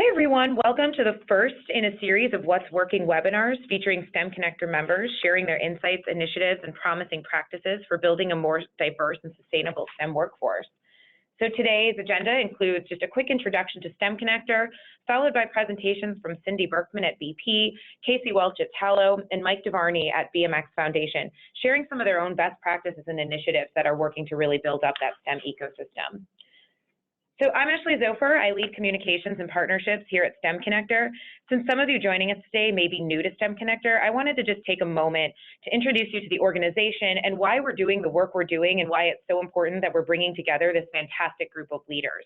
Hi everyone, welcome to the first in a series of What's Working webinars featuring STEM Connector members sharing their insights, initiatives, and promising practices for building a more diverse and sustainable STEM workforce. So today's agenda includes just a quick introduction to STEM Connector, followed by presentations from Cindy Berkman at BP, Casey Welch at Tala, and Mike DeVarney at BMX Foundation, sharing some of their own best practices and initiatives that are working to really build up that STEM ecosystem. So I'm Ashley Zofer. I lead communications and partnerships here at STEM Connector. Since some of you joining us today may be new to STEM Connector, I wanted to just take a moment to introduce you to the organization and why we're doing the work we're doing and why it's so important that we're bringing together this fantastic group of leaders.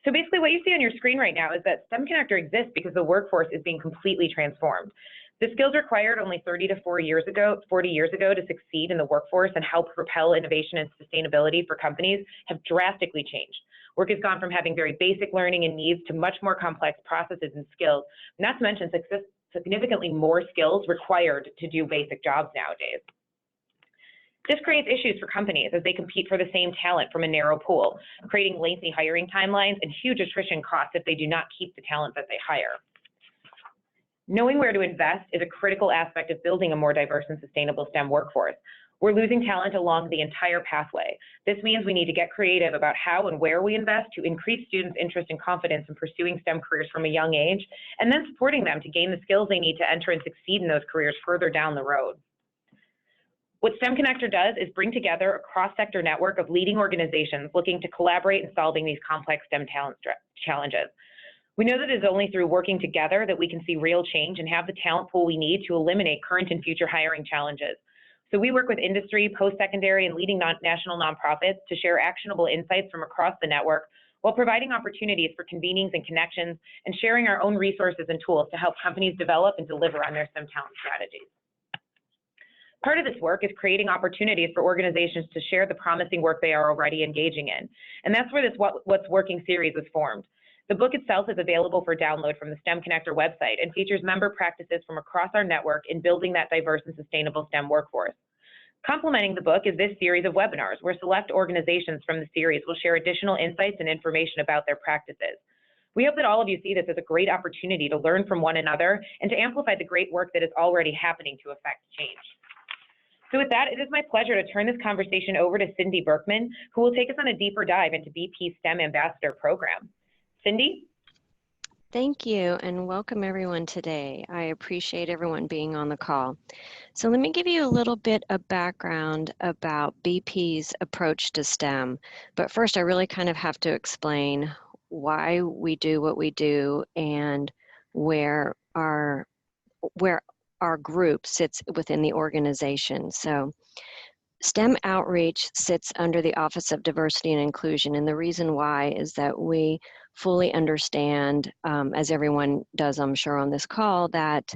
So basically what you see on your screen right now is that STEM Connector exists because the workforce is being completely transformed. The skills required only 30 to 40 years ago to succeed in the workforce and help propel innovation and sustainability for companies have drastically changed. Work has gone from having very basic learning and needs to much more complex processes and skills, not to mention significantly more skills required to do basic jobs nowadays. This creates issues for companies as they compete for the same talent from a narrow pool, creating lengthy hiring timelines and huge attrition costs if they do not keep the talent that they hire. Knowing where to invest is a critical aspect of building a more diverse and sustainable STEM workforce. We're losing talent along the entire pathway. This means we need to get creative about how and where we invest to increase students' interest and confidence in pursuing STEM careers from a young age, and then supporting them to gain the skills they need to enter and succeed in those careers further down the road. What STEM Connector does is bring together a cross-sector network of leading organizations looking to collaborate in solving these complex STEM talent challenges. We know that it is only through working together that we can see real change and have the talent pool we need to eliminate current and future hiring challenges. So we work with industry, post-secondary, and leading national nonprofits to share actionable insights from across the network while providing opportunities for convenings and connections and sharing our own resources and tools to help companies develop and deliver on their STEM talent strategies. Part of this work is creating opportunities for organizations to share the promising work they are already engaging in. And that's where this What's Working series was formed. The book itself is available for download from the STEM Connector website and features member practices from across our network in building that diverse and sustainable STEM workforce. Complementing the book is this series of webinars where select organizations from the series will share additional insights and information about their practices. We hope that all of you see this as a great opportunity to learn from one another and to amplify the great work that is already happening to affect change. So with that, it is my pleasure to turn this conversation over to Cindy Berkman, who will take us on a deeper dive into BP's STEM Ambassador Program. Cindy? Thank you and welcome everyone today. I appreciate everyone being on the call. So let me give you a little bit of background about BP's approach to STEM. But first, I really kind of have to explain why we do what we do and where our group sits within the organization. So STEM Outreach sits under the Office of Diversity and Inclusion, and the reason why is that we fully understand, as everyone does, I'm sure, on this call, that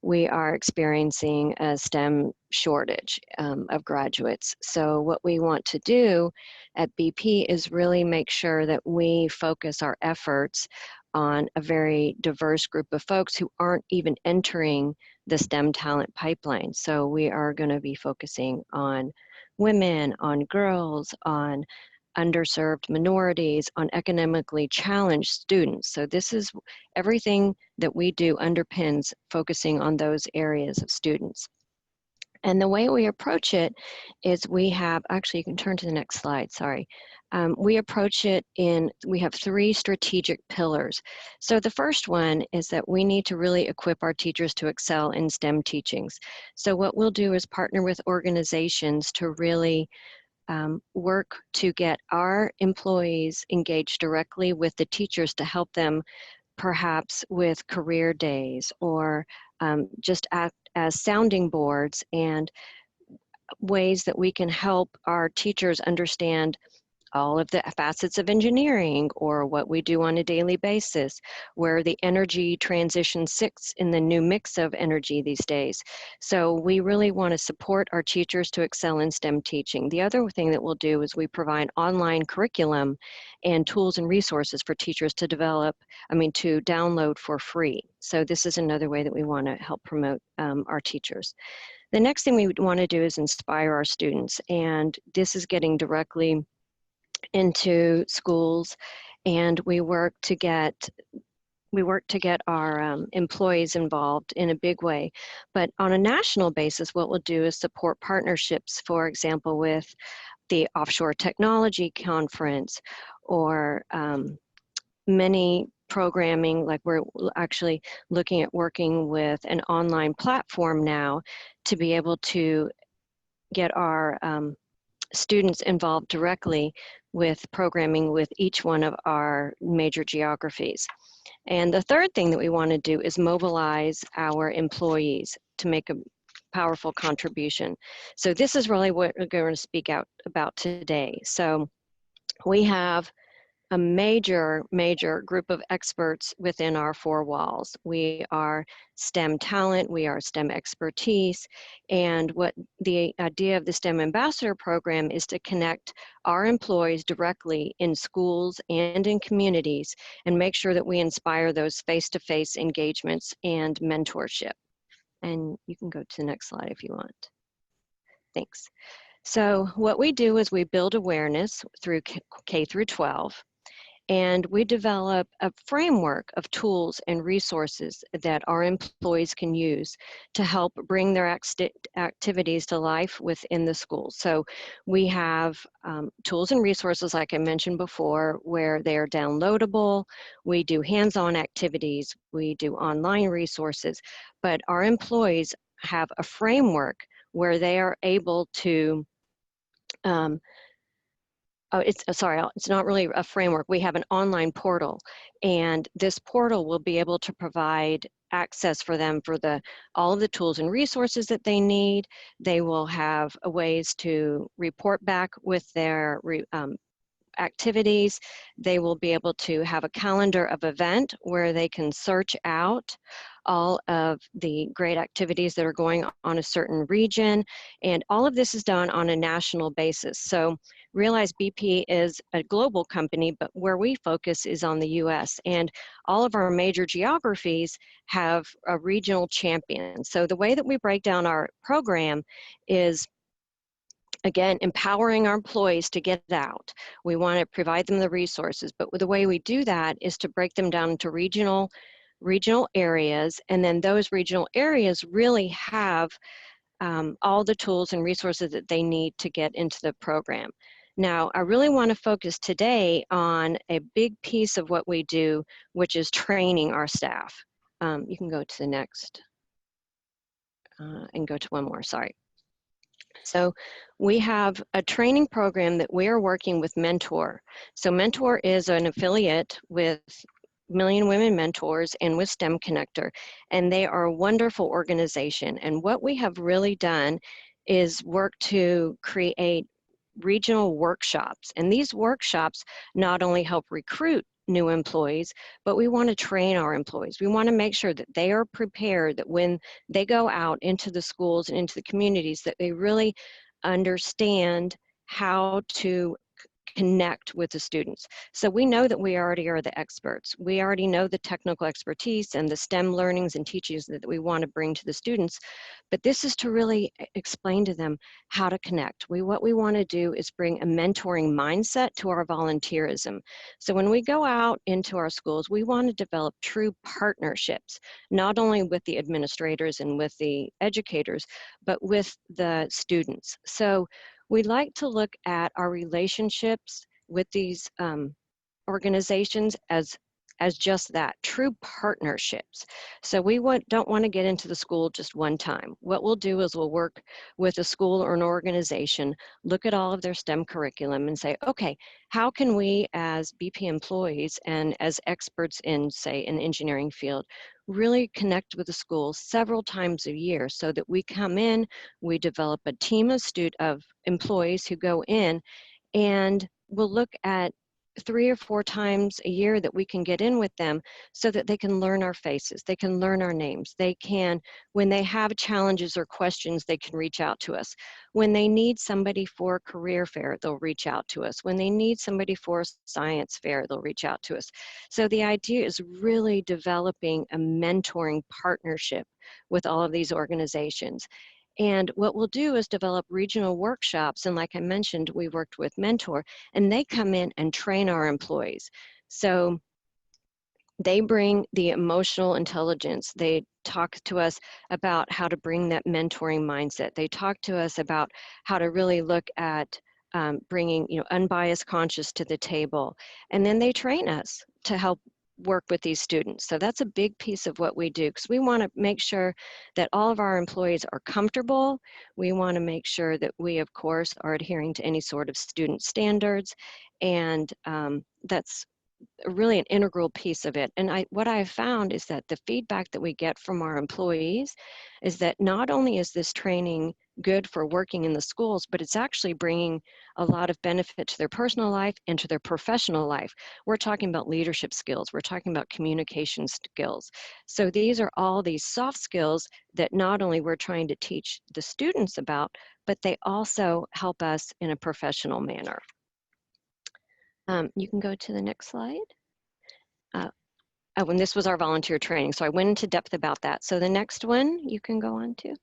we are experiencing a STEM shortage of graduates. So what we want to do at BP is really make sure that we focus our efforts on a very diverse group of folks who aren't even entering the STEM talent pipeline. So we are going to be focusing on women, on girls, on underserved minorities, on economically challenged students. So this is everything that we do underpins focusing on those areas of students. And the way we approach it is we have, actually you can turn to the next slide, sorry. We approach it we have 3 strategic pillars. So the first one is that we need to really equip our teachers to excel in STEM teachings. So what we'll do is partner with organizations to really work to get our employees engaged directly with the teachers to help them perhaps with career days or just act as sounding boards and ways that we can help our teachers understand all of the facets of engineering or what we do on a daily basis, where the energy transition sits in the new mix of energy these days. So we really want to support our teachers to excel in STEM teaching. The other thing that we'll do is we provide online curriculum and tools and resources for teachers to to download for free. So this is another way that we want to help promote our teachers. The next thing we want to do is inspire our students, and this is getting directly into schools, and we work to get we work to get our employees involved in a big way. But on a national basis, what we'll do is support partnerships, for example, with the Offshore Technology Conference, or many programming, like we're actually looking at working with an online platform now to be able to get our students involved directly with programming with each one of our major geographies. And the third thing that we want to do is mobilize our employees to make a powerful contribution. So this is really what we're going to speak out about today. So we have a major group of experts within our four walls. We are STEM talent, we are STEM expertise, and what the idea of the STEM Ambassador Program is to connect our employees directly in schools and in communities and make sure that we inspire those face-to-face engagements and mentorship. And you can go to the next slide if you want. Thanks. So what we do is we build awareness through K through 12. And we develop a framework of tools and resources that our employees can use to help bring their activities to life within the school. So we have tools and resources, like I mentioned before, where they are downloadable. We do hands-on activities. We do online resources. But our employees have a framework where they are able to it's not really a framework. We have an online portal, and this portal will be able to provide access for them for all of the tools and resources that they need. They will have ways to report back with their activities. They will be able to have a calendar of event where they can search out all of the great activities that are going on a certain region. And all of this is done on a national basis. So realize BP is a global company, but where we focus is on the US. And all of our major geographies have a regional champion. So the way that we break down our program is, again, empowering our employees to get out. We want to provide them the resources, but the way we do that is to break them down into regional areas, and then those regional areas really have all the tools and resources that they need to get into the program. Now, I really want to focus today on a big piece of what we do, which is training our staff. You can go to the next and go to one more, sorry. So we have a training program that we are working with Mentor. So Mentor is an affiliate with Million Women Mentors and with STEM Connector, and they are a wonderful organization. And what we have really done is work to create regional workshops. And these workshops not only help recruit new employees, but we want to train our employees. We want to make sure that they are prepared, that when they go out into the schools and into the communities, that they really understand how to connect with the students. So we know that we already are the experts. We already know the technical expertise and the STEM learnings and teachings that we want to bring to the students, but this is to really explain to them how to connect. What we want to do is bring a mentoring mindset to our volunteerism. So when we go out into our schools, we want to develop true partnerships, not only with the administrators and with the educators, but with the students. So we like to look at our relationships with these organizations as just that, true partnerships. So we don't want to get into the school just one time. What we'll do is we'll work with a school or an organization, look at all of their STEM curriculum and say, okay, how can we as BP employees and as experts in, say, an engineering field, really connect with the school several times a year so that we come in, we develop a team of employees who go in, and we'll look at 3 or 4 times a year that we can get in with them so that they can learn our faces, they can learn our names, they can, when they have challenges or questions, they can reach out to us. When they need somebody for a career fair, they'll reach out to us. When they need somebody for a science fair, they'll reach out to us. So the idea is really developing a mentoring partnership with all of these organizations. And what we'll do is develop regional workshops. And like I mentioned, we worked with Mentor, and they come in and train our employees. So They bring the emotional intelligence. They talk to us about how to bring that mentoring mindset. They talk to us about how to really look at bringing, unbiased conscious to the table. And then they train us to help work with these students. So that's a big piece of what we do, because we want to make sure that all of our employees are comfortable. We want to make sure that we, of course, are adhering to any sort of student standards. And that's really an integral piece of it. And what I have found is that the feedback that we get from our employees is that not only is this training good for working in the schools, but it's actually bringing a lot of benefit to their personal life and to their professional life. We're talking about leadership skills. We're talking about communication skills. So these are all these soft skills that not only we're trying to teach the students about, but they also help us in a professional manner. You can go to the next slide. And this was our volunteer training, so I went into depth about that. So the next one you can go on to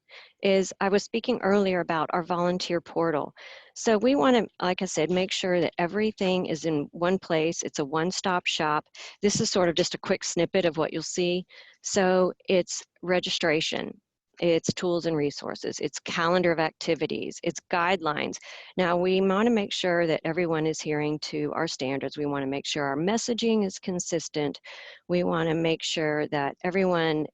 is, I was speaking earlier about our volunteer portal. So we want to, like I said, make sure that everything is in one place. It's a one-stop shop. This is sort of just a quick snippet of what you'll see. So it's registration, it's tools and resources, it's calendar of activities, it's guidelines. Now we want to make sure that everyone is adhering to our standards. We want to make sure our messaging is consistent. We want to make sure that everyone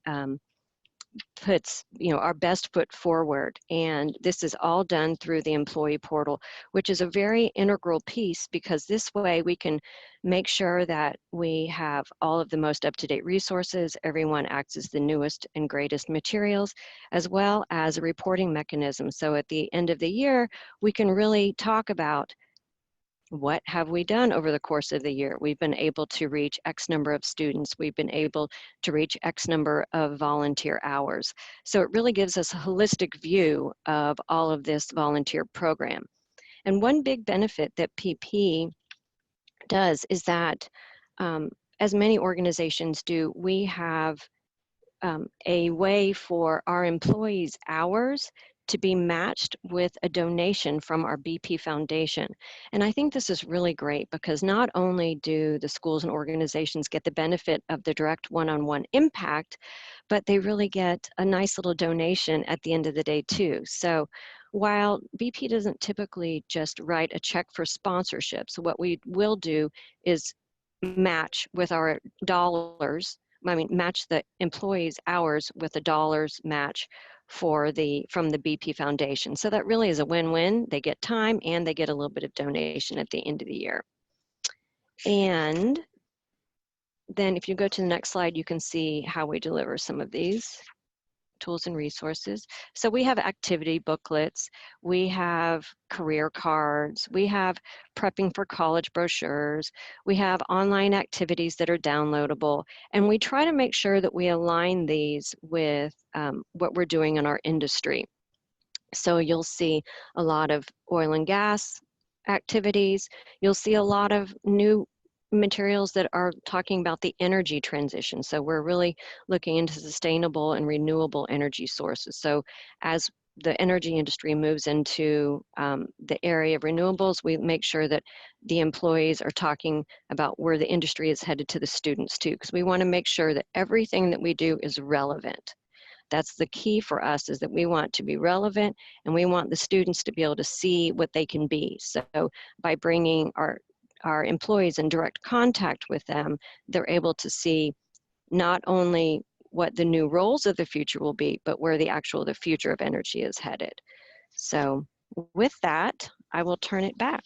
puts our best foot forward, and this is all done through the employee portal, which is a very integral piece, because this way we can make sure that we have all of the most up-to-date resources, everyone accesses the newest and greatest materials, as well as a reporting mechanism. So at the end of the year, we can really talk about, what have we done over the course of the year? We've been able to reach X number of students. We've been able to reach X number of volunteer hours. So it really gives us a holistic view of all of this volunteer program. And one big benefit that PP does is that, as many organizations do, we have a way for our employees' hours to be matched with a donation from our BP Foundation. And I think this is really great, because not only do the schools and organizations get the benefit of the direct one-on-one impact, but they really get a nice little donation at the end of the day too. So while BP doesn't typically just write a check for sponsorships, what we will do is match with our dollars, match the employees' hours with the dollars match from the BP Foundation. So that really is a win-win. They get time and they get a little bit of donation at the end of the year. And then if you go to the next slide, you can see how we deliver some of these tools and resources. So we have activity booklets, we have career cards, we have prepping for college brochures, we have online activities that are downloadable, and we try to make sure that we align these with what we're doing in our industry. So you'll see a lot of oil and gas activities, you'll see a lot of new materials that are talking about the energy transition. So we're really looking into sustainable and renewable energy sources. So as the energy industry moves into the area of renewables, we make sure that the employees are talking about where the industry is headed to the students too, because we want to make sure that everything that we do is relevant. That's the key for us, is that we want to be relevant, and we want the students to be able to see what they can be. So by bringing our employees in direct contact with them, they're able to see not only what the new roles of the future will be, but where the future of energy is headed. So with that, I will turn it back.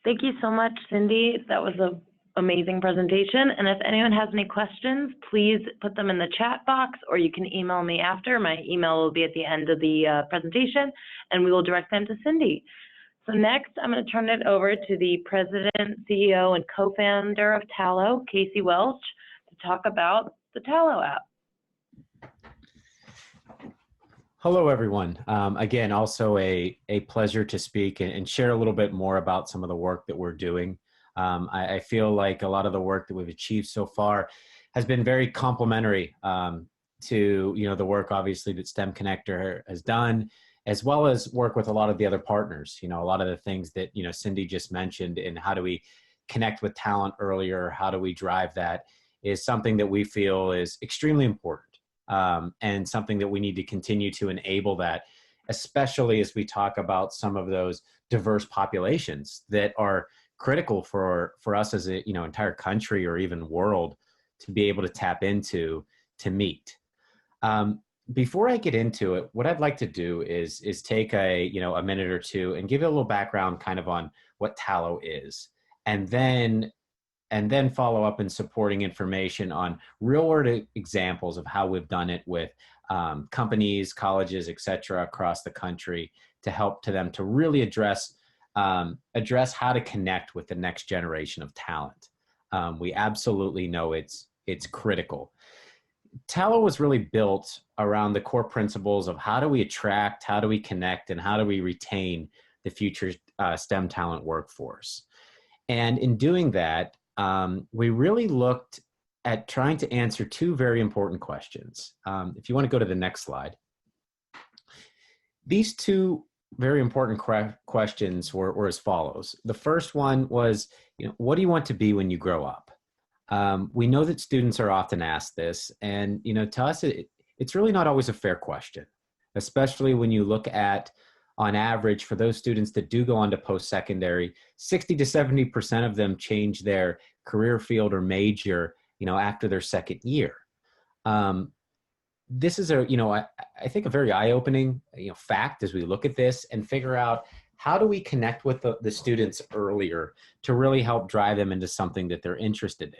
Thank you so much, Cindy. That was an amazing presentation. And if anyone has any questions, please put them in the chat box, or you can email me after. My email will be at the end of the presentation, and we will direct them to Cindy. So next, I'm going to turn it over to the president, CEO, and co-founder of Tala, Casey Welch, to talk about the Tala app. Hello, everyone. Again, also a pleasure to speak and share a little bit more about some of the work that we're doing. I feel like a lot of the work that we've achieved so far has been very complementary to the work, obviously, that STEM Connector has done, as well as work with a lot of the other partners. A lot of the things that Cindy just mentioned, and how do we connect with talent earlier, how do we drive that, is something that we feel is extremely important, and something that we need to continue to enable that, especially as we talk about some of those diverse populations that are critical for us as a entire country or even world to be able to tap into to meet. Before I get into it, what I'd like to do is take a minute or two and give you a little background kind of on what Tala is, and then follow up in supporting information on real world examples of how we've done it with companies, colleges, et cetera, across the country to help to them to really address how to connect with the next generation of talent. We absolutely know it's critical. Tala was really built around the core principles of how do we attract, how do we connect, and how do we retain the future STEM talent workforce. And in doing that, we really looked at trying to answer two very important questions. If you want to go to the next slide. These two very important questions were as follows. The first one was, what do you want to be when you grow up? We know that students are often asked this, and to us, it's really not always a fair question, especially when you look at, on average, for those students that do go on to post-secondary, 60 to 70% of them change their career field or major, after their second year. This is I think a very eye-opening, fact as we look at this and figure out how do we connect with the students earlier to really help drive them into something that they're interested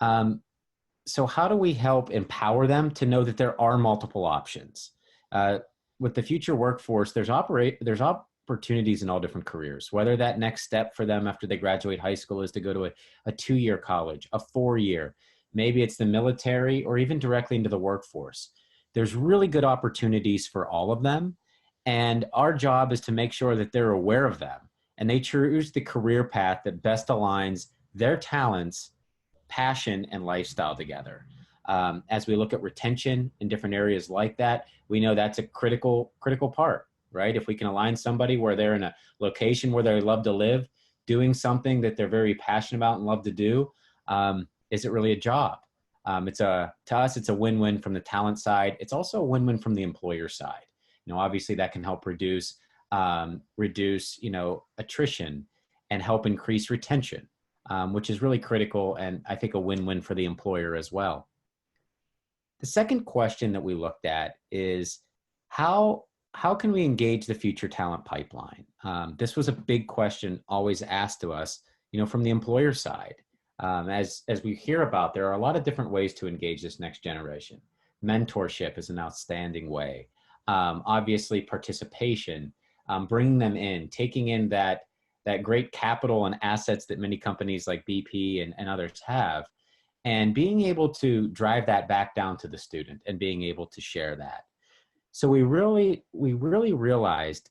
in. So how do we help empower them to know that there are multiple options? With the future workforce, there's opportunities in all different careers, whether that next step for them after they graduate high school is to go to a 2-year college, a 4-year, maybe it's the military, or even directly into the workforce. There's really good opportunities for all of them. And our job is to make sure that they're aware of them and they choose the career path that best aligns their talents, passion, and lifestyle together. As we look at retention in different areas like that, we know that's a critical part, right? If we can align somebody where they're in a location where they love to live, doing something that they're very passionate about and love to do, is it really a job? To us, it's a win-win from the talent side. It's also a win-win from the employer side. Obviously that can help reduce attrition and help increase retention, which is really critical, and I think a win-win for the employer as well. The second question that we looked at is how can we engage the future talent pipeline? This was a big question always asked to us, from the employer side. As we hear about, there are a lot of different ways to engage this next generation. Mentorship is an outstanding way. Obviously participation, bringing them in, taking in that great capital and assets that many companies like BP and others have, and being able to drive that back down to the student and being able to share that. So we really realized,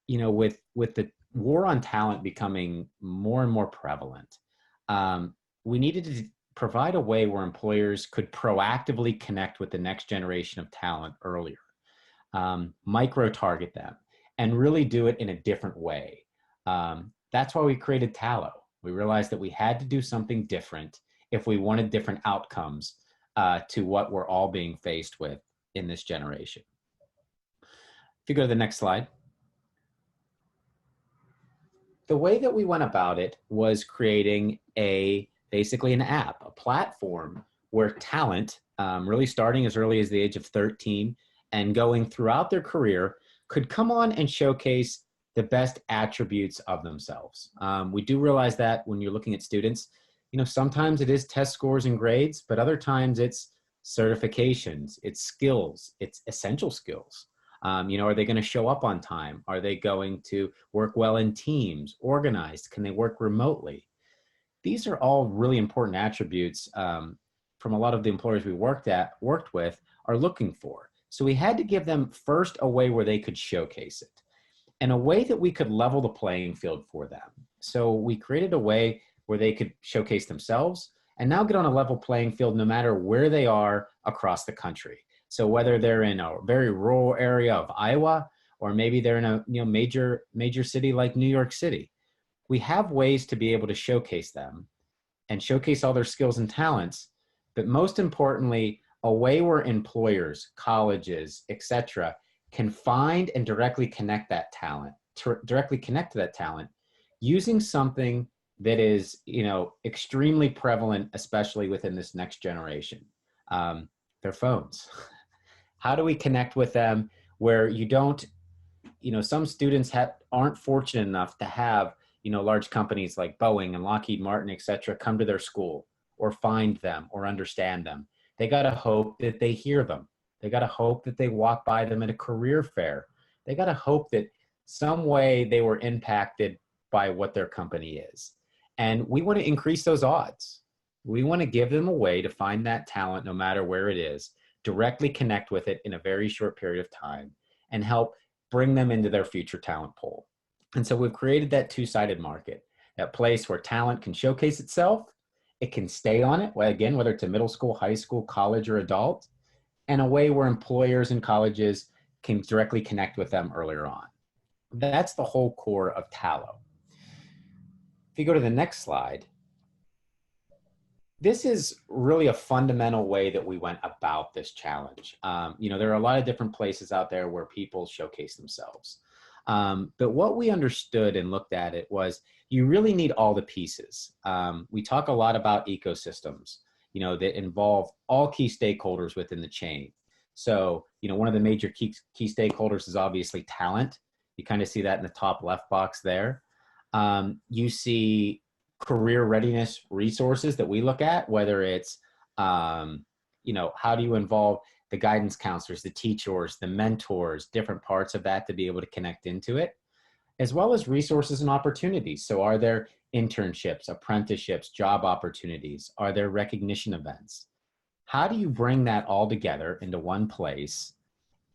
with the war on talent becoming more and more prevalent, we needed to provide a way where employers could proactively connect with the next generation of talent earlier, micro-target them, and really do it in a different way. That's why we created Tala. We realized that we had to do something different if we wanted different outcomes to what we're all being faced with in this generation. If you go to the next slide. The way that we went about it was creating basically an app, a platform where talent, really starting as early as the age of 13 and going throughout their career, could come on and showcase the best attributes of themselves. We do realize that when you're looking at students, sometimes it is test scores and grades, but other times it's certifications, it's skills, it's essential skills. Are they going to show up on time? Are they going to work well in teams, organized? Can they work remotely? These are all really important attributes from a lot of the employers we worked with are looking for. So we had to give them first a way where they could showcase it and a way that we could level the playing field for them. So we created a way where they could showcase themselves and now get on a level playing field no matter where they are across the country. So whether they're in a very rural area of Iowa, or maybe they're in a major city like New York City, we have ways to be able to showcase them and showcase all their skills and talents, but most importantly, a way where employers, colleges, etc., can find and directly connect that talent, directly connect to that talent using something that is, extremely prevalent, especially within this next generation, their phones. How do we connect with them where you don't, some students aren't fortunate enough to have, large companies like Boeing and Lockheed Martin, et cetera, come to their school or find them or understand them. They got to hope that they hear them. They got to hope that they walk by them at a career fair. They got to hope that some way they were impacted by what their company is. And we want to increase those odds. We want to give them a way to find that talent, no matter where it is, directly connect with it in a very short period of time, and help bring them into their future talent pool. And so we've created that two-sided market, that place where talent can showcase itself, it can stay on it, again, whether it's a middle school, high school, college, or adult, and a way where employers and colleges can directly connect with them earlier on. That's the whole core of Tala. If you go to the next slide, this is really a fundamental way that we went about this challenge. There are a lot of different places out there where people showcase themselves. But what we understood and looked at it was you really need all the pieces. We talk a lot about ecosystems, that involve all key stakeholders within the chain. So, one of the major key stakeholders is obviously talent. You kind of see that in the top left box there. You see career readiness resources that we look at, whether it's, how do you involve the guidance counselors, the teachers, the mentors, different parts of that to be able to connect into it, as well as resources and opportunities. So are there internships, apprenticeships, job opportunities? Are there recognition events? How do you bring that all together into one place?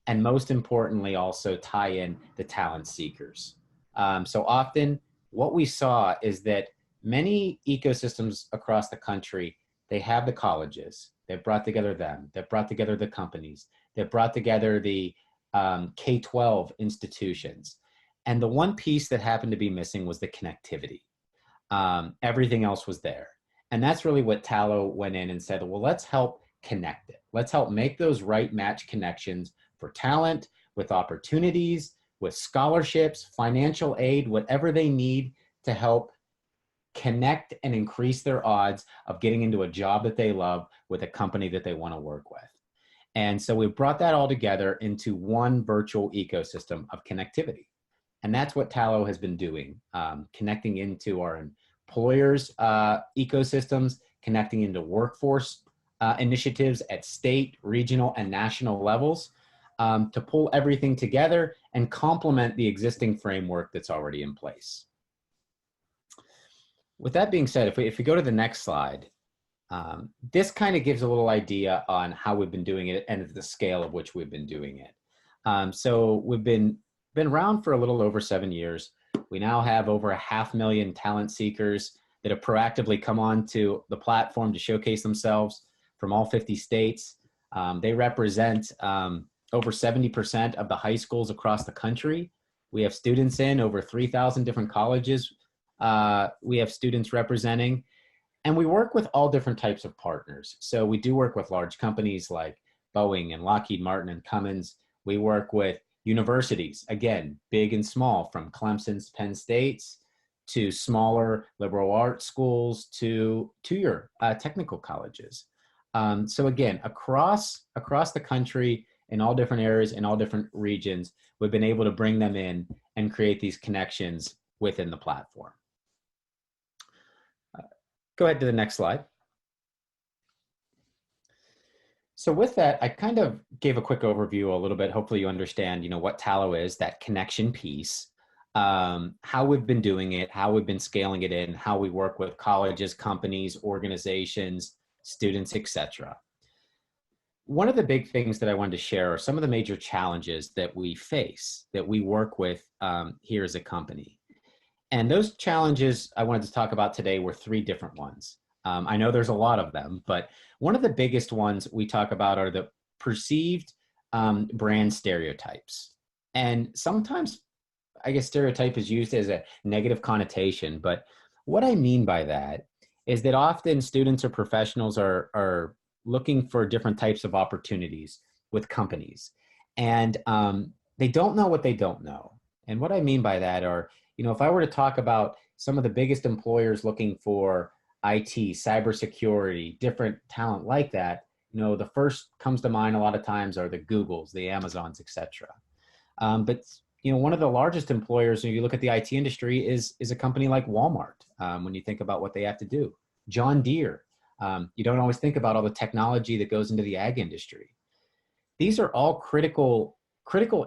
And most importantly, also tie in the talent seekers. So often what we saw is that many ecosystems across the country, they have the colleges, they've brought together them, they've brought together the companies, they've brought together the K-12 institutions. And the one piece that happened to be missing was the connectivity. Everything else was there. And that's really what Tala went in and said, well, let's help connect it. Let's help make those right match connections for talent, with opportunities, with scholarships, financial aid, whatever they need to help connect and increase their odds of getting into a job that they love with a company that they want to work with. And so we brought that all together into one virtual ecosystem of connectivity. And that's what Tala has been doing, connecting into our employers' ecosystems, connecting into workforce initiatives at state, regional, and national levels to pull everything together and complement the existing framework that's already in place. With that being said, if we go to the next slide, this kind of gives a little idea on how we've been doing it and the scale of which we've been doing it. So we've been around for a little over 7 years. We now have over 500,000 talent seekers that have proactively come onto the platform to showcase themselves from all 50 states. They represent over 70% of the high schools across the country. We have students in over 3,000 different colleges. We have students representing, and we work with all different types of partners. So we do work with large companies like Boeing and Lockheed Martin and Cummins. We work with universities, again, big and small, from Clemson's, Penn State's, to smaller liberal arts schools, to your technical colleges. So again, across the country, in all different areas, in all different regions, we've been able to bring them in and create these connections within the platform. Go ahead to the next slide. So with that, I kind of gave a quick overview a little bit. Hopefully you understand, what Tala is, that connection piece, how we've been doing it, how we've been scaling it in, how we work with colleges, companies, organizations, students, etc. One of the big things that I wanted to share are some of the major challenges that we face, that we work with here as a company. And those challenges I wanted to talk about today were 3 different ones. I know there's a lot of them, but one of the biggest ones we talk about are the perceived brand stereotypes. And sometimes I guess stereotype is used as a negative connotation, but what I mean by that is that often students or professionals are looking for different types of opportunities with companies, and they don't know what they don't know. And what I mean by that are, if I were to talk about some of the biggest employers looking for IT, cybersecurity, different talent like that, the first comes to mind a lot of times are the Googles, the Amazons, etc. But one of the largest employers, when you look at the IT industry, is a company like Walmart. When you think about what they have to do, John Deere. You don't always think about all the technology that goes into the ag industry. These are all critical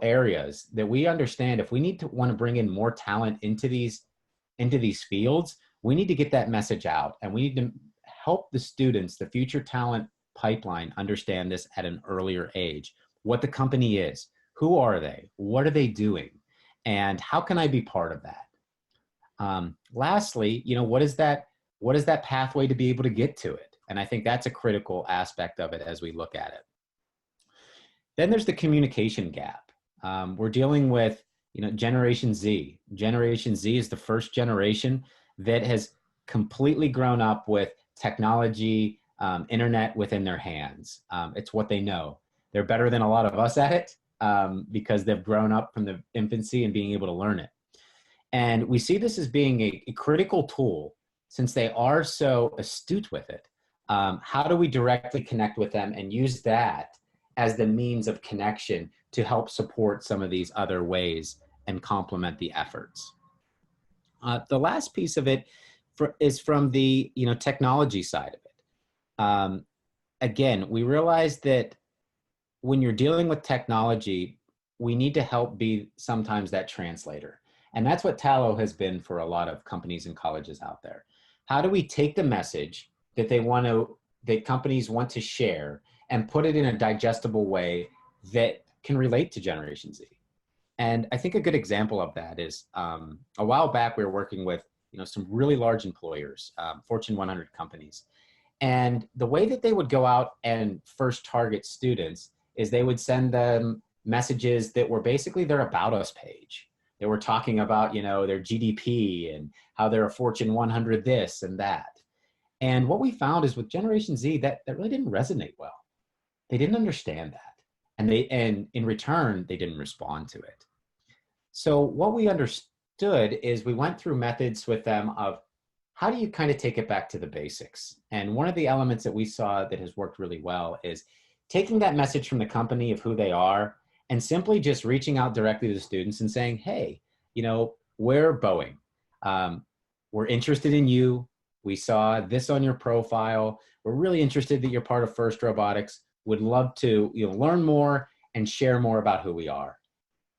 areas that we understand. If we want to bring in more talent into these fields, we need to get that message out, and we need to help the students, the future talent pipeline, understand this at an earlier age. What the company is, who are they, what are they doing, and how can I be part of that? Lastly, what is that pathway to be able to get to it? And I think that's a critical aspect of it as we look at it. Then there's the communication gap. We're dealing with, Generation Z. Generation Z is the first generation that has completely grown up with technology, internet within their hands. It's what they know. They're better than a lot of us at it because they've grown up from the infancy and being able to learn it. And we see this as being a critical tool since they are so astute with it. How do we directly connect with them and use that as the means of connection to help support some of these other ways and complement the efforts? The last piece of it is from the technology side of it. Again, we realize that when you're dealing with technology, we need to help be sometimes that translator. And that's what Tala has been for a lot of companies and colleges out there. How do we take the message that that companies want to share and put it in a digestible way that can relate to Generation Z? And I think a good example of that is a while back we were working with some really large employers, Fortune 100 companies. And the way that they would go out and first target students is they would send them messages that were basically their About Us page. They were talking about their GDP and how they're a Fortune 100 this and that. And what we found is with Generation Z, that really didn't resonate well. They didn't understand that. And in return, they didn't respond to it. So what we understood is we went through methods with them of how do you kind of take it back to the basics? And one of the elements that we saw that has worked really well is taking that message from the company of who they are and simply just reaching out directly to the students and saying, hey, we're Boeing. We're interested in you. We saw this on your profile. We're really interested that you're part of FIRST Robotics. Would love to learn more and share more about who we are.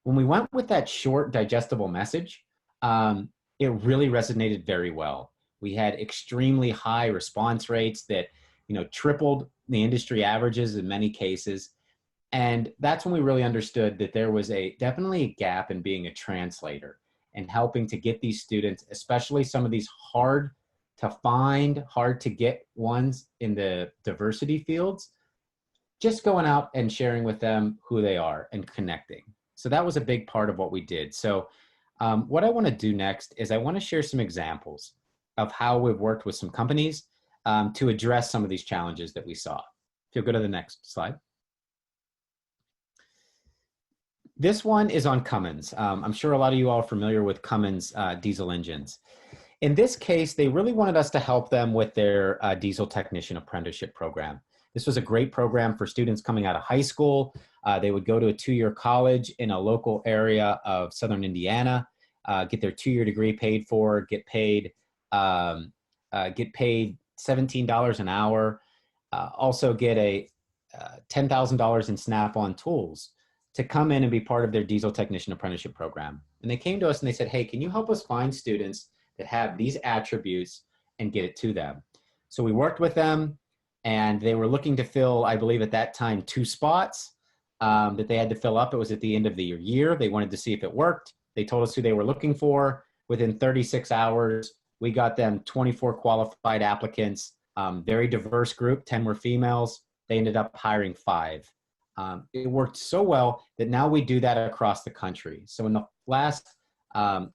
When we went with that short, digestible message, it really resonated very well. We had extremely high response rates that tripled the industry averages in many cases. And that's when we really understood that there was definitely a gap in being a translator and helping to get these students, especially some of these hard to find, hard to get ones in the diversity fields, just going out and sharing with them who they are and connecting. So that was a big part of what we did. So what I want to do next is I want to share some examples of how we've worked with some companies to address some of these challenges that we saw. If you'll go to the next slide. This one is on Cummins. I'm sure a lot of you all are familiar with Cummins diesel engines. In this case, they really wanted us to help them with their diesel technician apprenticeship program. This was a great program for students coming out of high school. They would go to a 2-year college in a local area of Southern Indiana, get their 2-year degree paid for, get paid $17 an hour, also get a $10,000 in Snap-on tools to come in and be part of their diesel technician apprenticeship program. And they came to us and they said, hey, can you help us find students that have these attributes and get it to them? So we worked with them, and they were looking to fill, I believe at that time, 2 spots that they had to fill up. It was at the end of the year. They wanted to see if it worked. They told us who they were looking for. Within 36 hours, we got them 24 qualified applicants, very diverse group, 10 were females. They ended up hiring 5. It worked so well that now we do that across the country. So in the last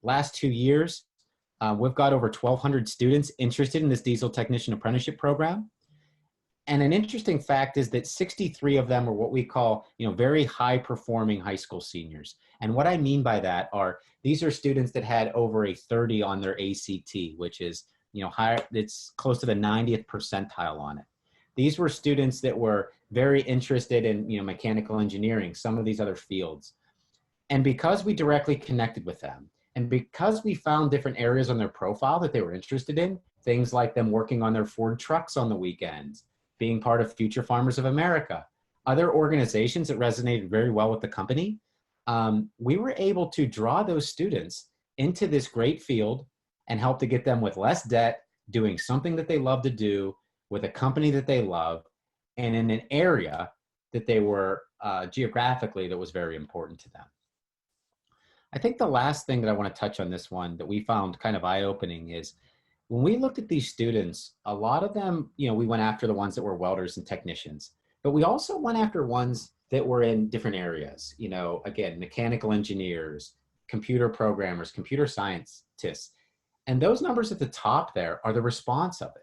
Last 2 years, we've got over 1,200 students interested in this diesel technician apprenticeship program. And an interesting fact is that 63 of them are what we call, very high performing high school seniors. And what I mean by that are, these are students that had over a 30 on their ACT, which is, higher, it's close to the 90th percentile on it. These were students that were very interested in, mechanical engineering, some of these other fields. And because we directly connected with them, and because we found different areas on their profile that they were interested in, things like them working on their Ford trucks on the weekends, being part of Future Farmers of America, other organizations that resonated very well with the company, we were able to draw those students into this great field and help to get them with less debt, doing something that they love to do, with a company that they love, and in an area that they were geographically that was very important to them. I think the last thing that I want to touch on this one that we found kind of eye-opening is when we looked at these students, a lot of them, we went after the ones that were welders and technicians, but we also went after ones that were in different areas, again, mechanical engineers, computer programmers, computer scientists. And those numbers at the top there are the response of it.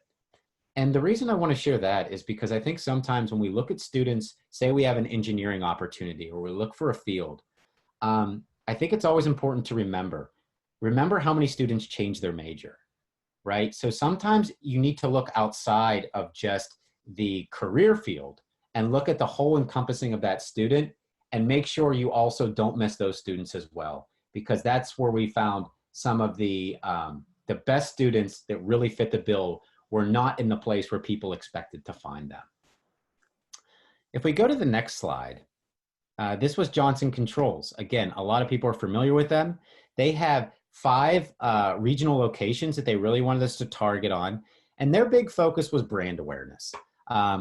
And the reason I want to share that is because I think sometimes when we look at students, say we have an engineering opportunity or we look for a field, I think it's always important to remember how many students change their major, right? So sometimes you need to look outside of just the career field and look at the whole encompassing of that student and make sure you also don't miss those students as well, because that's where we found some of the best students that really fit the bill were not in the place where people expected to find them. If we go to the next slide, this was Johnson Controls. Again, a lot of people are familiar with them. They have 5 regional locations that they really wanted us to target on, and their big focus was brand awareness.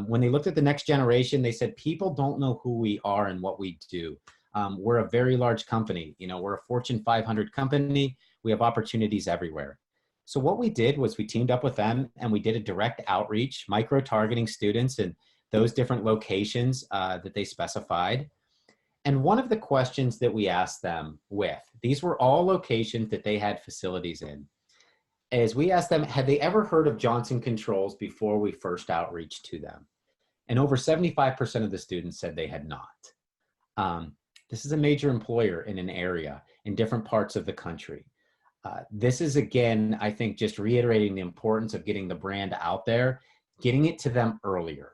When they looked at the next generation, they said, people don't know who we are and what we do. We're a very large company. We're a Fortune 500 company. We have opportunities everywhere. So what we did was we teamed up with them and we did a direct outreach, micro-targeting students in those different locations that they specified. And one of the questions that we asked them with, these were all locations that they had facilities in, is we asked them, had they ever heard of Johnson Controls before we first outreached to them? And over 75% of the students said they had not. This is a major employer in an area in different parts of the country. This is, again, I think, just reiterating the importance of getting the brand out there, getting it to them earlier.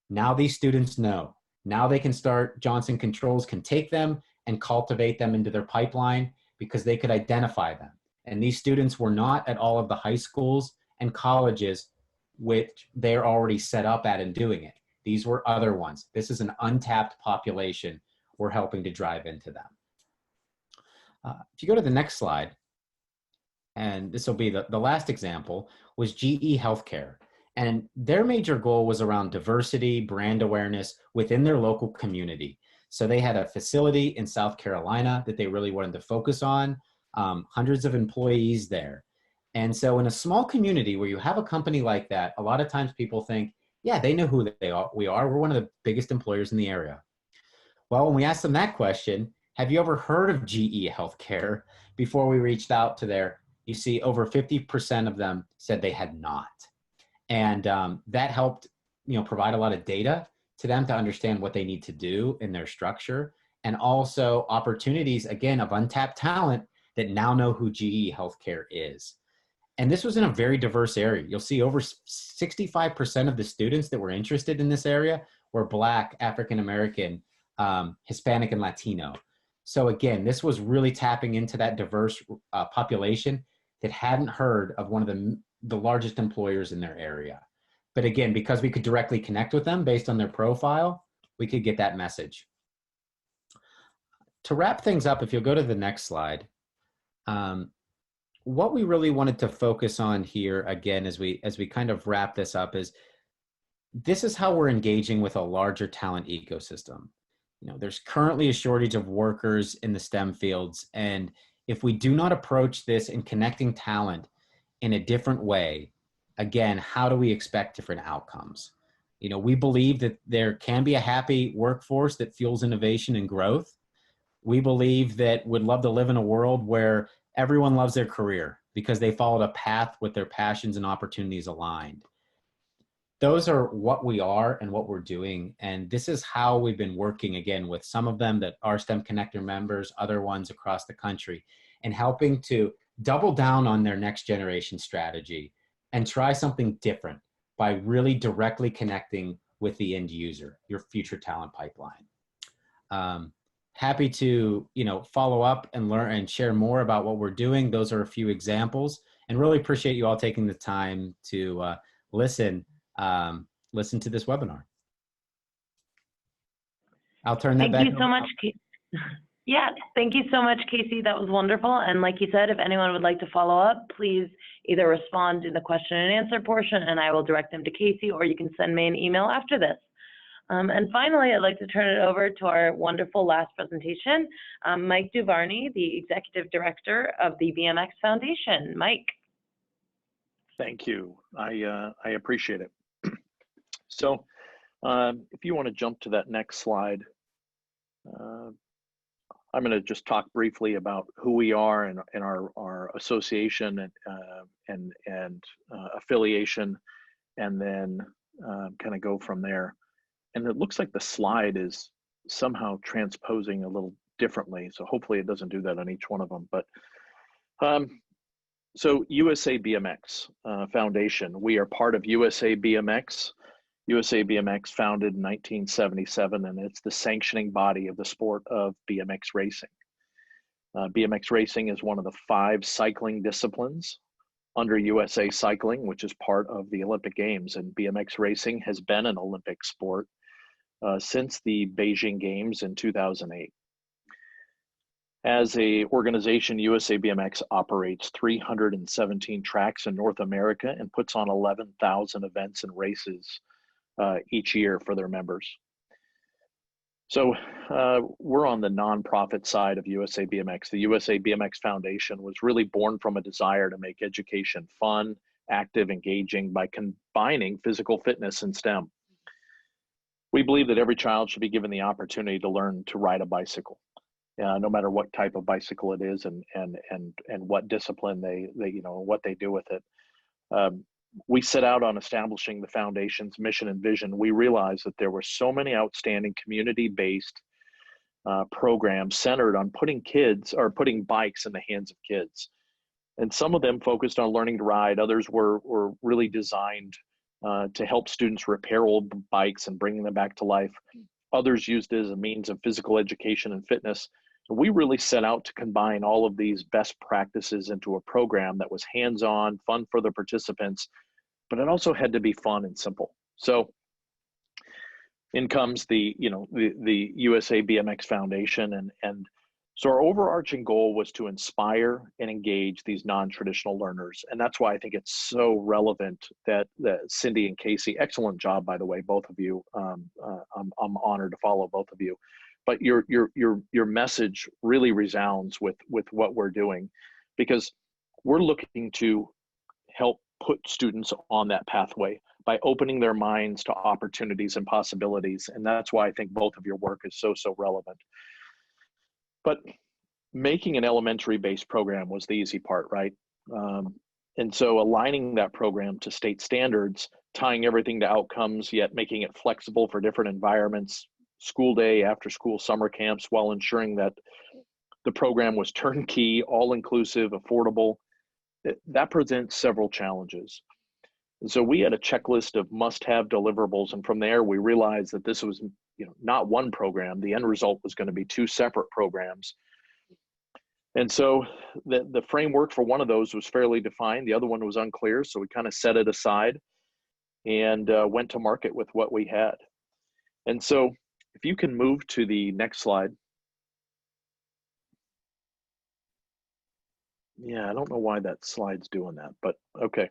Now these students know. Now they can start, Johnson Controls can take them and cultivate them into their pipeline because they could identify them. And these students were not at all of the high schools and colleges which they're already set up at and doing it. These were other ones. This is an untapped population we're helping to drive into them. If you go to the next slide, and this will be the last example, was GE Healthcare. And their major goal was around diversity, brand awareness within their local community. So they had a facility in South Carolina that they really wanted to focus on, hundreds of employees there. And so in a small community where you have a company like that, a lot of times people think, yeah, they know who we are. We're one of the biggest employers in the area. Well, when we asked them that question, have you ever heard of GE Healthcare before we reached out to there? You see over 50% of them said they had not. And that helped, provide a lot of data to them to understand what they need to do in their structure, and also opportunities, again, of untapped talent that now know who GE Healthcare is. And this was in a very diverse area. You'll see over 65% of the students that were interested in this area were Black, African-American, Hispanic, and Latino. So again, this was really tapping into that diverse population that hadn't heard of one of the largest employers in their area. But again, because we could directly connect with them based on their profile, we could get that message. To wrap things up, if you'll go to the next slide, what we really wanted to focus on here, again, as we kind of wrap this up, is this is how we're engaging with a larger talent ecosystem. There's currently a shortage of workers in the STEM fields, and if we do not approach this in connecting talent in a different way, again, how do we expect different outcomes? We believe that there can be a happy workforce that fuels innovation and growth. We believe that we'd love to live in a world where everyone loves their career because they followed a path with their passions and opportunities aligned. Those are what we are and what we're doing. And this is how we've been working, again, with some of them that are STEM Connector members, other ones across the country, and helping to double down on their next generation strategy and try something different by really directly connecting with the end user, your future talent pipeline. Happy to, follow up and learn and share more about what we're doing. Those are a few examples, and really appreciate you all taking the time to listen to this webinar. I'll turn that back. Thank you so much. Yeah, thank you so much, Casey. That was wonderful. And like you said, if anyone would like to follow up, please either respond in the question and answer portion and I will direct them to Casey, or you can send me an email after this. And finally, I'd like to turn it over to our wonderful last presentation, Mike Duvarney, the Executive Director of the BMX Foundation. Mike. Thank you. I appreciate it. So if you want to jump to that next slide, I'm going to just talk briefly about who we are and our association and affiliation, and then kind of go from there. And it looks like the slide is somehow transposing a little differently, so hopefully it doesn't do that on each one of them. But so USA BMX Foundation, we are part of USA BMX. USA BMX founded in 1977, and it's the sanctioning body of the sport of BMX racing. BMX racing is one of the 5 cycling disciplines under USA Cycling, which is part of the Olympic Games, and BMX racing has been an Olympic sport since the Beijing Games in 2008. As an organization, USA BMX operates 317 tracks in North America and puts on 11,000 events and races each year for their members. So we're on the nonprofit side of USA BMX. The USA BMX Foundation was really born from a desire to make education fun, active, engaging by combining physical fitness and STEM. We believe that every child should be given the opportunity to learn to ride a bicycle, no matter what type of bicycle it is and what discipline they what they do with it. We set out on establishing the foundation's mission and vision. We realized that there were so many outstanding community-based programs centered on putting bikes in the hands of kids. And some of them focused on learning to ride. Others were really designed to help students repair old bikes and bringing them back to life. Others used it as a means of physical education and fitness. We really set out to combine all of these best practices into a program that was hands-on, fun for the participants, but it also had to be fun and simple. So in comes the USA BMX Foundation, and so our overarching goal was to inspire and engage these non-traditional learners, and that's why I think it's so relevant that Cindy and Casey, excellent job by the way, both of you. I'm honored to follow both of you. But your message really resounds with what we're doing, because we're looking to help put students on that pathway by opening their minds to opportunities and possibilities. And that's why I think both of your work is so relevant. But making an elementary-based program was the easy part, right? And so aligning that program to state standards, tying everything to outcomes, yet making it flexible for different environments, school day, after school, summer camps, while ensuring that the program was turnkey, all-inclusive, affordable, that presents several challenges. And so we had a checklist of must-have deliverables, and from there we realized that this was not one program. The end result was going to be 2 separate programs. And so the framework for one of those was fairly defined. The other one was unclear, so we kind of set it aside and went to market with what we had. And so if you can move to the next slide. Yeah, I don't know why that slide's doing that, but okay.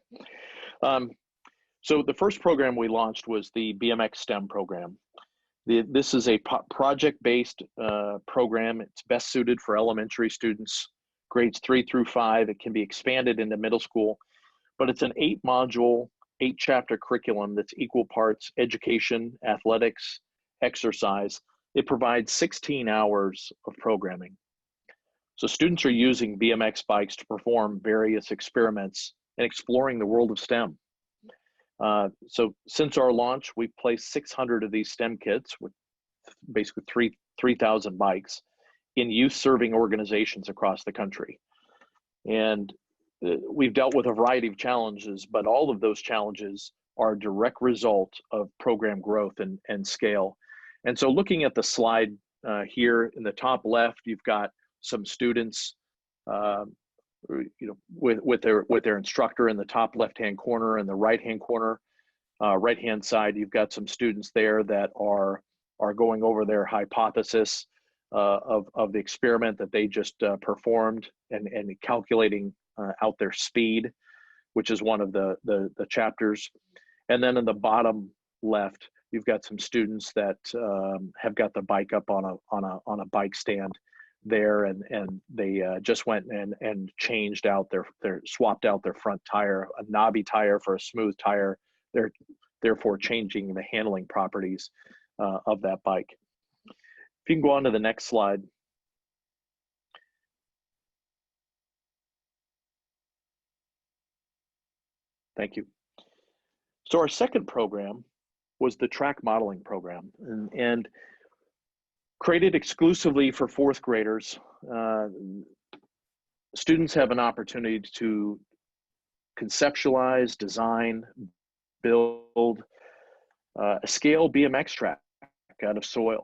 So the first program we launched was the BMX STEM program. This is a project-based program. It's best suited for elementary students, grades 3 through 5. It can be expanded into middle school, but it's an 8-module, 8-chapter curriculum that's equal parts education, athletics, exercise. It provides 16 hours of programming. So students are using BMX bikes to perform various experiments and exploring the world of STEM. So since our launch, we've placed 600 of these STEM kits with basically 3,000 bikes in youth-serving organizations across the country. And we've dealt with a variety of challenges, but all of those challenges are a direct result of program growth and scale. And so looking at the slide here in the top left, you've got some students with their instructor in the top left-hand corner. In the right-hand corner, right-hand side, you've got some students there that are going over their hypothesis of the experiment that they just performed and calculating out their speed, which is one of the chapters. And then in the bottom left, you've got some students that have got the bike up on a bike stand there, and they just went and changed out their swapped out their front tire, a knobby tire for a smooth tire. They're therefore changing the handling properties of that bike. If you can go on to the next slide. Thank you. So our second program was the track modeling program, and created exclusively for fourth graders. Students have an opportunity to conceptualize, design, build a scale BMX track out of soil.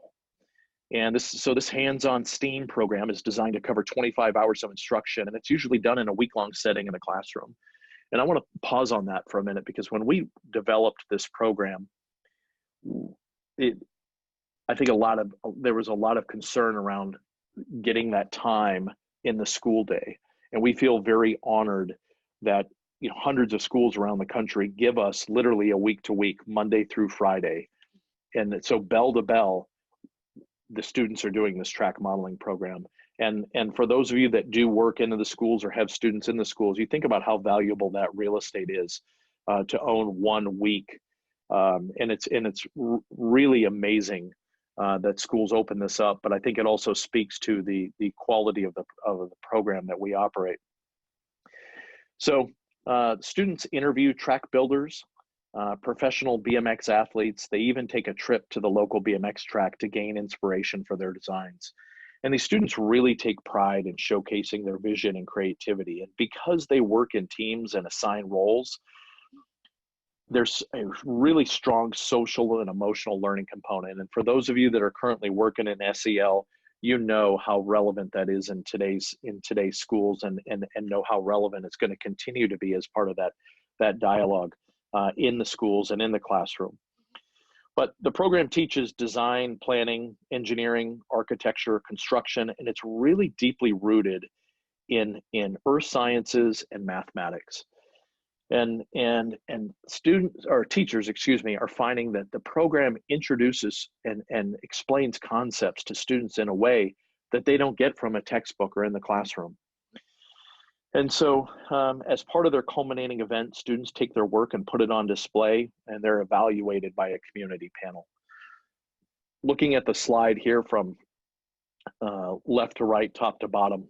And this hands-on STEAM program is designed to cover 25 hours of instruction, and it's usually done in a week-long setting in a classroom. And I want to pause on that for a minute, because when we developed this program, I think there was a lot of concern around getting that time in the school day. And we feel very honored that hundreds of schools around the country give us literally a week to week, Monday through Friday. And so bell to bell, the students are doing this track modeling program. And for those of you that do work into the schools or have students in the schools, you think about how valuable that real estate is to own 1 week. And it's really amazing that schools open this up, but I think it also speaks to the quality of the program that we operate. So students interview track builders, professional BMX athletes. They even take a trip to the local BMX track to gain inspiration for their designs. And these students really take pride in showcasing their vision and creativity. And because they work in teams and assign roles, there's a really strong social and emotional learning component. And for those of you that are currently working in SEL, you know how relevant that is in today's schools, and know how relevant it's going to continue to be as part of that dialogue in the schools and in the classroom. But the program teaches design, planning, engineering, architecture, construction, and it's really deeply rooted in earth sciences and mathematics. And students, or teachers, excuse me, are finding that the program introduces and explains concepts to students in a way that they don't get from a textbook or in the classroom. And so as part of their culminating event, students take their work and put it on display, and they're evaluated by a community panel. Looking at the slide here from left to right, top to bottom,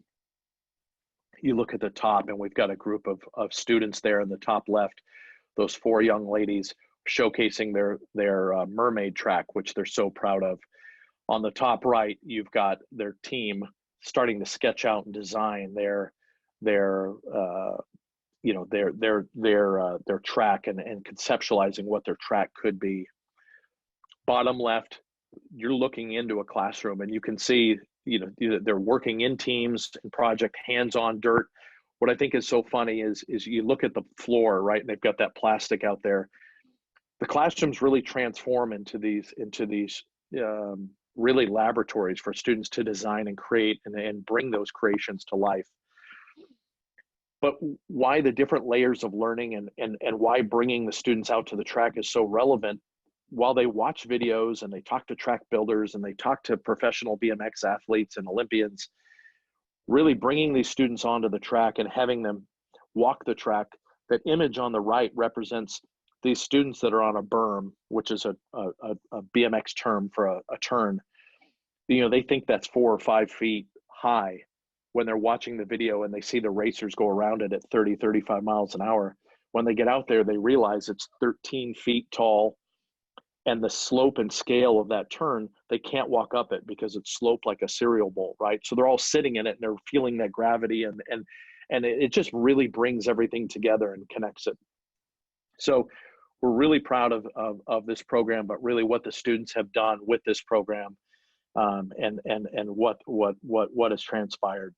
you look at the top, and we've got a group of students there in the top left, those 4 young ladies showcasing their mermaid track, which they're so proud of. On the top right, you've got their team starting to sketch out and design their track and conceptualizing what their track could be. Bottom left, you're looking into a classroom, and you can see they're working in teams and project, hands-on dirt. What I think is so funny is you look at the floor, right, and they've got that plastic out there. The classrooms really transform into these really laboratories for students to design and create and bring those creations to life. But why the different layers of learning and why bringing the students out to the track is so relevant, while they watch videos and they talk to track builders and they talk to professional BMX athletes and Olympians, really bringing these students onto the track and having them walk the track, that image on the right represents these students that are on a berm, which is a BMX term for a turn. They think that's 4 or 5 feet high. when they're watching the video and they see the racers go around it at 30, 35 miles an hour. When they get out there, they realize it's 13 feet tall, and the slope and scale of that turn, they can't walk up it because it's sloped like a cereal bowl, right? So they're all sitting in it and they're feeling that gravity, and it just really brings everything together and connects it. So we're really proud of this program, but really what the students have done with this program, and what has transpired.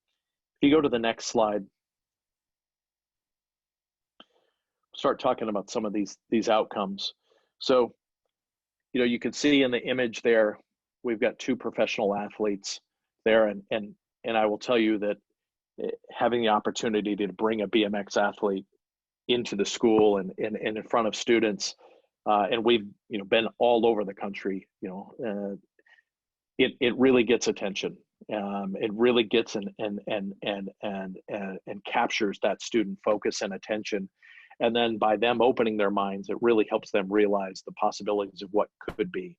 If you go to the next slide, start talking about some of these outcomes. So, you know, you can see in the image there, we've got 2 professional athletes there, and I will tell you that having the opportunity to bring a BMX athlete into the school and in front of students, and we've, you know, been all over the country, you know, it really gets attention. It really gets and captures that student focus and attention. And then by them opening their minds, it really helps them realize the possibilities of what could be.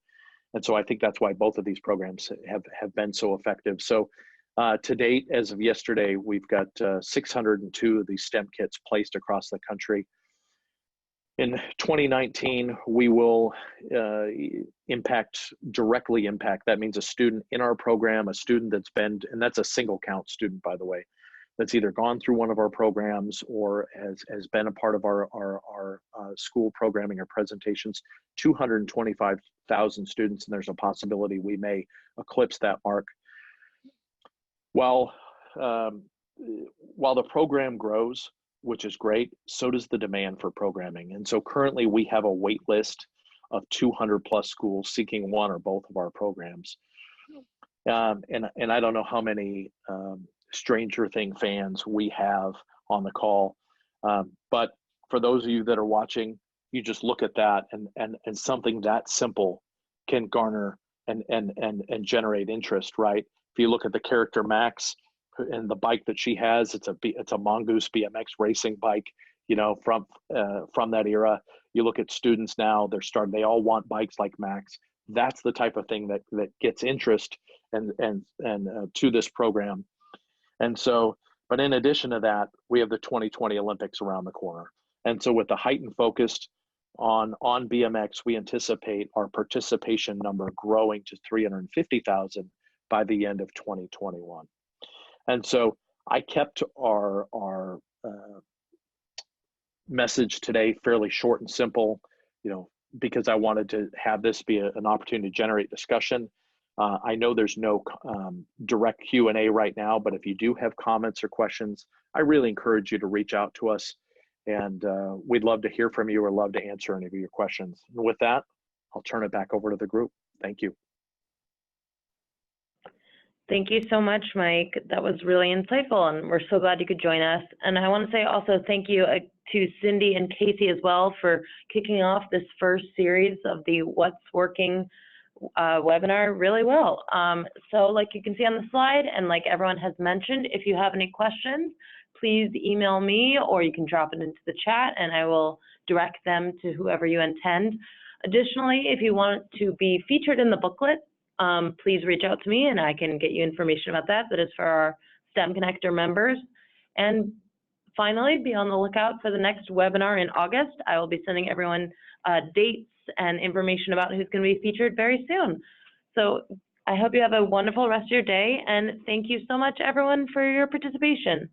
And so I think that's why both of these programs have been so effective. So to date, as of yesterday, we've got 602 of these STEM kits placed across the country. In 2019, we will directly impact, that means a student in our program, a student that's been, and that's a single count student, by the way, that's either gone through one of our programs or has been a part of our school programming or presentations, 225,000 students, and there's a possibility we may eclipse that mark. While the program grows, which is great, so does the demand for programming. And so currently we have a wait list of 200 plus schools seeking one or both of our programs. And I don't know how many Stranger Thing fans we have on the call, but for those of you that are watching, you just look at that, and something that simple can garner and generate interest, right? If you look at the character Max and the bike that she has, it's a Mongoose BMX racing bike, you know, from that era. You look at students now, they all want bikes like Max. That's the type of thing that gets interest and to this program. And so, but in addition to that, we have the 2020 Olympics around the corner. And so with the heightened focus on BMX, we anticipate our participation number growing to 350,000 by the end of 2021. And so I kept our message today fairly short and simple, you know, because I wanted to have this be an opportunity to generate discussion. I know there's no direct Q&A right now, but if you do have comments or questions, I really encourage you to reach out to us, and we'd love to hear from you or love to answer any of your questions. And with that, I'll turn it back over to the group. Thank you. Thank you so much, Mike. That was really insightful, and we're so glad you could join us. And I want to say also thank you to Cindy and Casey as well for kicking off this first series of the What's Working webinar really well. So like you can see on the slide, and like everyone has mentioned, if you have any questions, please email me, or you can drop it into the chat and I will direct them to whoever you intend. Additionally, if you want to be featured in the booklet, please reach out to me and I can get you information about that. That is for our STEM Connector members. And finally, be on the lookout for the next webinar in August. I will be sending everyone dates and information about who's going to be featured very soon. So I hope you have a wonderful rest of your day, and thank you so much, everyone, for your participation.